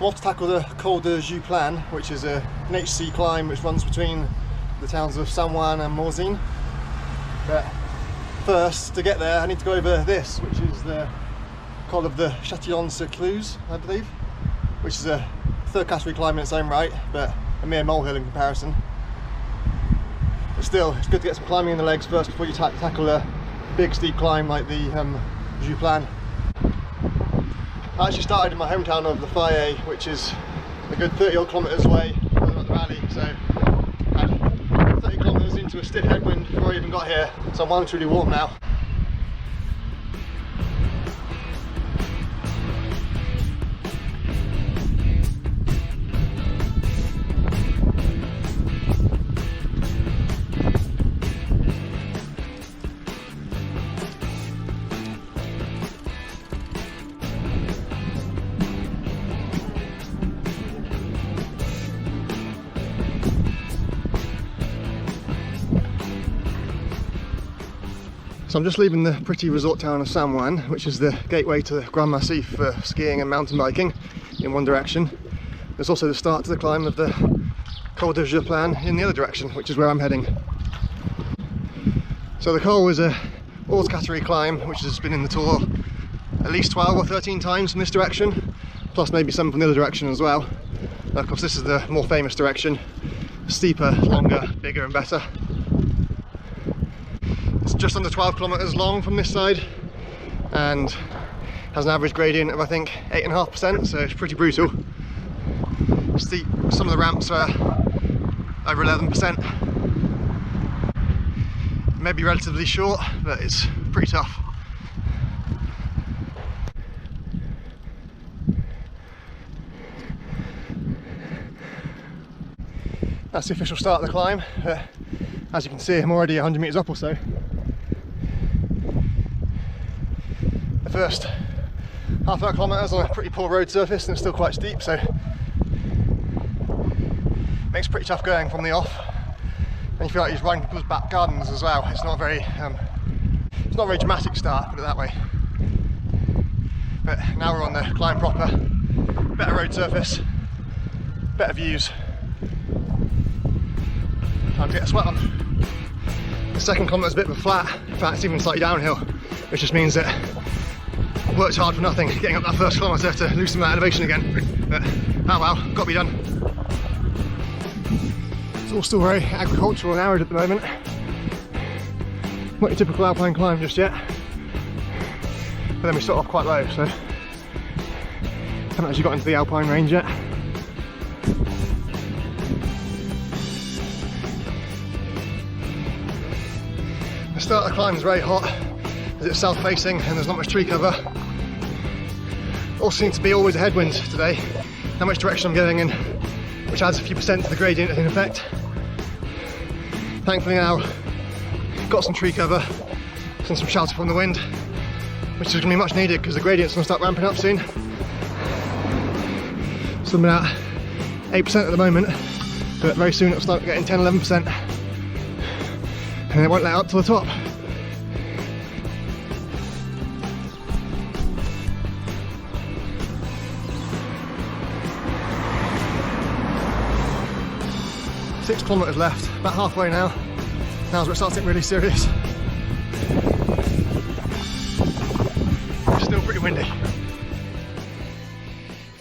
So off to tackle the Col de Joux Plane, which is an HC climb which runs between the towns of Saint-Ouen and Morzine. But first, to get there, I need to go over this, which is the Col de Chatillon sur Cluses, I believe, which is a third category climb in its own right, but a mere molehill in comparison. But still, it's good to get some climbing in the legs first before you tackle a big steep climb like the Joux Plane. I actually started in my hometown of La Fayet, which is a good 30 odd kilometres away further up the valley, so I had 30 kilometres into a stiff headwind before I even got here, so I'm truly warm now. So I'm just leaving the pretty resort town of Saint-Ouen, which is the gateway to the Grand Massif for skiing and mountain biking in one direction. There's also the start to the climb of the Col de Joux Plane in the other direction, which is where I'm heading. So the Col is a hors category climb, which has been in the tour at least 12 or 13 times from this direction, plus maybe some from the other direction as well. Of course, this is the more famous direction, steeper, longer, bigger and better. It's just under 12 kilometres long from this side and has an average gradient of I think 8.5%, so it's pretty brutal. Steep, some of the ramps are over 11%. Maybe relatively short, but it's pretty tough. That's the official start of the climb. As you can see, I'm already 100 metres up or so. The first half hour kilometres on a pretty poor road surface and it's still quite steep, so makes it pretty tough going from the off. And you feel like you're riding people's back gardens as well. It's not a very dramatic start, put it that way. But now we're on the climb proper, better road surface, better views. Time to get a sweat on. The second kilometre is a bit of a flat, in fact it's even slightly downhill, which just means that I worked hard for nothing getting up that first kilometre to lose some of that elevation again. But oh well, got to be done. It's all still very agricultural and arid at the moment. Not your typical alpine climb just yet. But then we start off quite low, so haven't actually got into the alpine range yet. The start of the climb is very hot as it's south facing and there's not much tree cover. Also seems to be always a headwind today, how much direction I'm getting in, which adds a few percent to the gradient in effect. Thankfully now got some tree cover and some shelter from the wind, which is going to be much needed because the gradient's going to start ramping up soon. So I'm at 8% at the moment, but very soon it'll start getting 10-11%. And it won't let up to the top. Six kilometres left, about halfway now. Now's where it starts getting really serious. It's still pretty windy.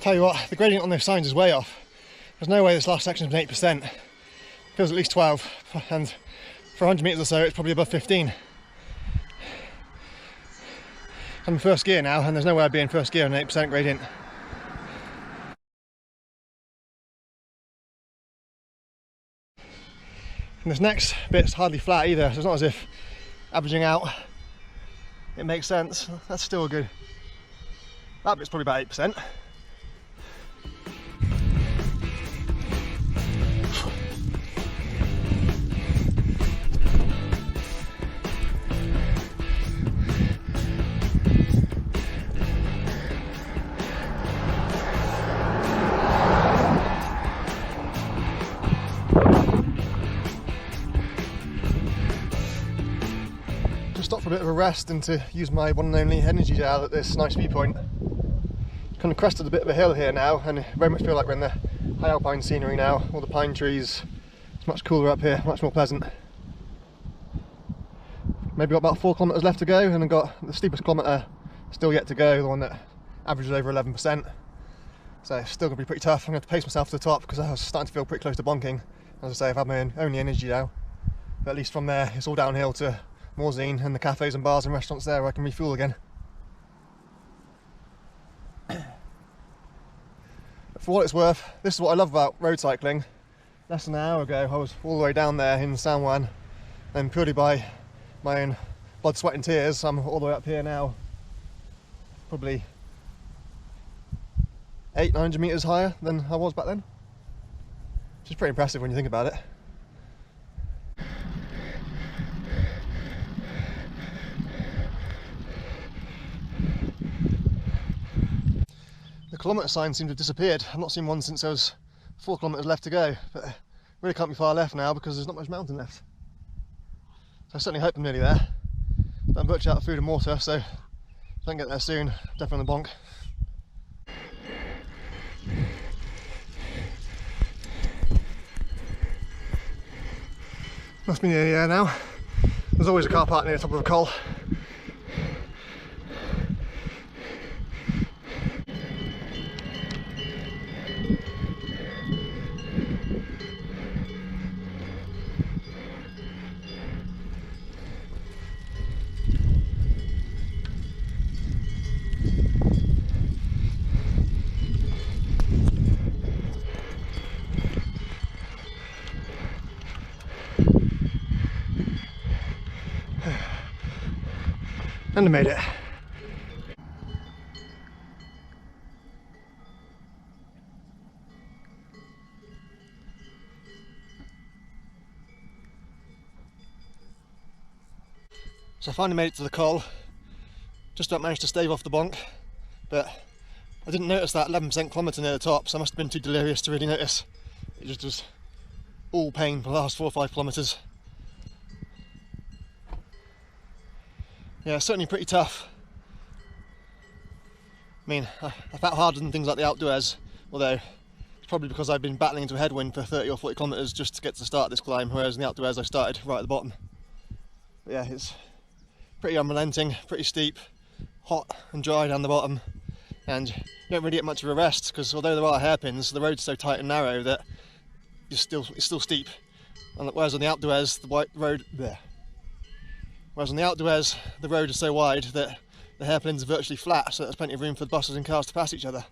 Tell you what, the gradient on those signs is way off. There's no way this last section's been 8%. It feels at least 12, and for 100 metres or so it's probably above 15. I'm in first gear now and there's no way I'd be in first gear on an 8% gradient. And this next bit's hardly flat either, so it's not as if averaging out it makes sense. That's still a good, that bit's probably about 8%. Stop for a bit of a rest and to use my one and only energy gel at this nice viewpoint. Kind of crested a bit of a hill here now, and very much feel like we're in the high alpine scenery now. All the pine trees, it's much cooler up here, much more pleasant. Maybe got about 4 kilometres left to go, and I've got the steepest kilometre still yet to go, the one that averages over 11%. So it's still going to be pretty tough. I'm going to have to pace myself to the top because I was starting to feel pretty close to bonking. As I say, I've had my only energy now. But at least from there, it's all downhill to Morzine and the cafes and bars and restaurants there where I can refuel again. For what it's worth, this is what I love about road cycling. Less than an hour ago, I was all the way down there in San Juan, and purely by my own blood, sweat and tears, I'm all the way up here now, probably 800-900 metres higher than I was back then, which is pretty impressive when you think about it. The kilometre sign seemed to have disappeared. I've not seen one since there was 4 kilometres left to go, but really can't be far left now because there's not much mountain left. So I certainly hope I'm nearly there, but I'm virtually out of food and water, so if I can get there soon, definitely on the bonk. Must be nearly there now. There's always a car park near the top of a col. And I made it. So I finally made it to the col. Just about managed to stave off the bonk, but I didn't notice that 11% kilometre near the top, so I must have been too delirious to really notice. It just was all pain for the last 4 or 5 kilometres. Yeah, certainly pretty tough. I mean, I felt harder than things like the outdoors, although it's probably because I've been battling into a headwind for 30 or 40 kilometres just to get to the start of this climb, whereas in the outdoors I started right at the bottom. But yeah, it's pretty unrelenting, pretty steep, hot and dry down the bottom, and you don't really get much of a rest because although there are hairpins, the road's so tight and narrow that it's still steep. And whereas on the outdoors, the road is so wide that the hairpins are virtually flat, so there's plenty of room for the buses and cars to pass each other.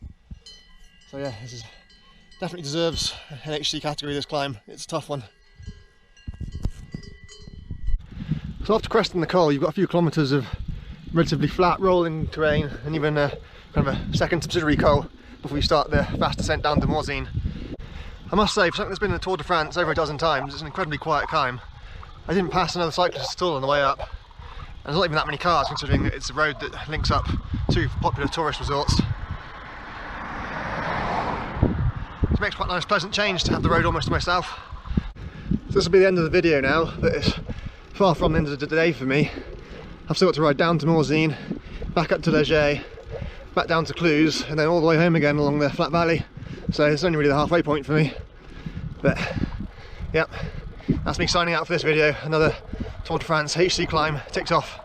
So yeah, this definitely deserves an HC category, this climb. It's a tough one. So after cresting the col, you've got a few kilometres of relatively flat rolling terrain and even kind of a second subsidiary col before you start the fast descent down to Morzine. I must say, for something that's been in the Tour de France over a dozen times, it's an incredibly quiet climb. I didn't pass another cyclist at all on the way up. And there's not even that many cars considering that it's a road that links up 2 popular tourist resorts. It makes quite a nice pleasant change to have the road almost to myself. So this will be the end of the video now, but it's far from the end of the day for me. I've still got to ride down to Morzine, back up to de Joux, back down to Cluses, and then all the way home again along the flat valley. So it's only really the halfway point for me. But yep, that's me signing out for this video. Another Tour de France HC climb ticked off.